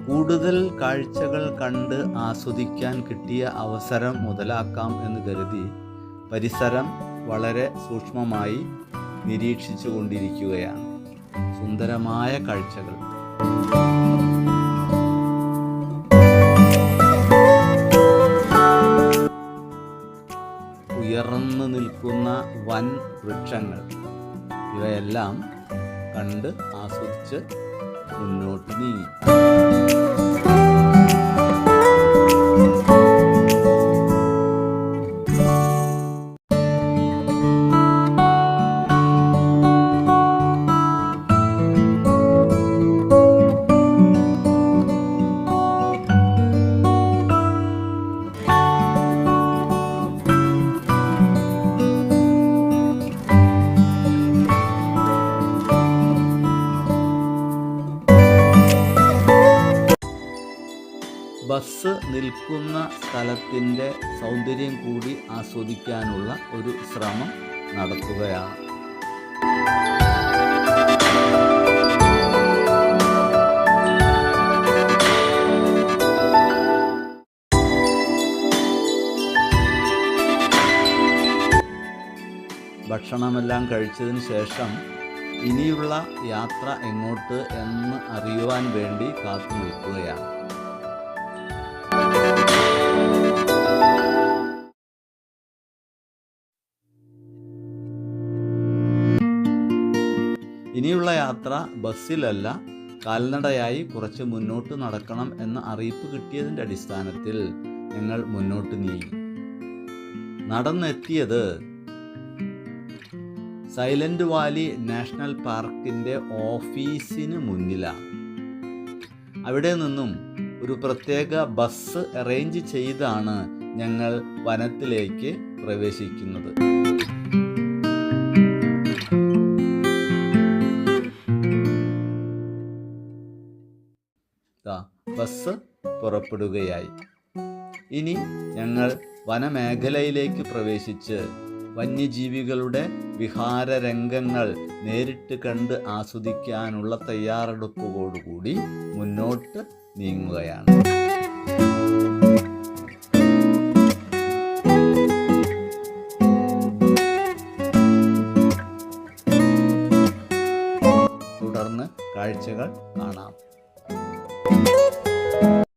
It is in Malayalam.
കൂടുതൽ കാഴ്ചകൾ കണ്ട് ആസ്വദിക്കാൻ കിട്ടിയ അവസരം മുതലാക്കാം എന്ന് കരുതി പരിസരം വളരെ സൂക്ഷ്മമായി നിരീക്ഷിച്ചു കൊണ്ടിരിക്കുകയാണ്. സുന്ദരമായ കാഴ്ചകൾ. ഉയർന്നു നിൽക്കുന്ന വൻ വൃക്ഷങ്ങൾ, ഇവയെല്ലാം കണ്ട് ആസ്വദിച്ച് മുന്നോട്ട് നീങ്ങി. ബസ് നിൽക്കുന്ന സ്ഥലത്തിൻ്റെ സൗന്ദര്യം കൂടി ആസ്വദിക്കാനുള്ള ഒരു ശ്രമം നടത്തുകയാണ്. ഭക്ഷണമെല്ലാം കഴിച്ചതിന് ശേഷം ഇനിയുള്ള യാത്ര എങ്ങോട്ട് എന്ന് അറിയുവാൻ വേണ്ടി കാത്തു നിൽക്കുകയാണ്. ഇനിയുള്ള യാത്ര ബസ്സിലല്ല, കാൽനടയായി കുറച്ച് മുന്നോട്ട് നടക്കണം എന്ന അറിയിപ്പ് കിട്ടിയതിൻ്റെ അടിസ്ഥാനത്തിൽ ഞങ്ങൾ മുന്നോട്ട് നീങ്ങി. നടന്നെത്തിയത് സൈലന്റ് വാലി നാഷണൽ പാർക്കിൻ്റെ ഓഫീസിന് മുന്നിലാണ്. അവിടെ നിന്നും ഒരു പ്രത്യേക ബസ് അറേഞ്ച് ചെയ്താണ് ഞങ്ങൾ വനത്തിലേക്ക് പ്രവേശിക്കുന്നത്. ബസ് പുറപ്പെടുകയായി. ഇനി ഞങ്ങൾ വനമേഖലയിലേക്ക് പ്രവേശിച്ച് വന്യജീവികളുടെ വിഹാരരംഗങ്ങൾ നേരിട്ട് കണ്ട് ആസ്വദിക്കാനുള്ള തയ്യാറെടുപ്പോടുകൂടി മുന്നോട്ട് നീങ്ങുകയാണ്.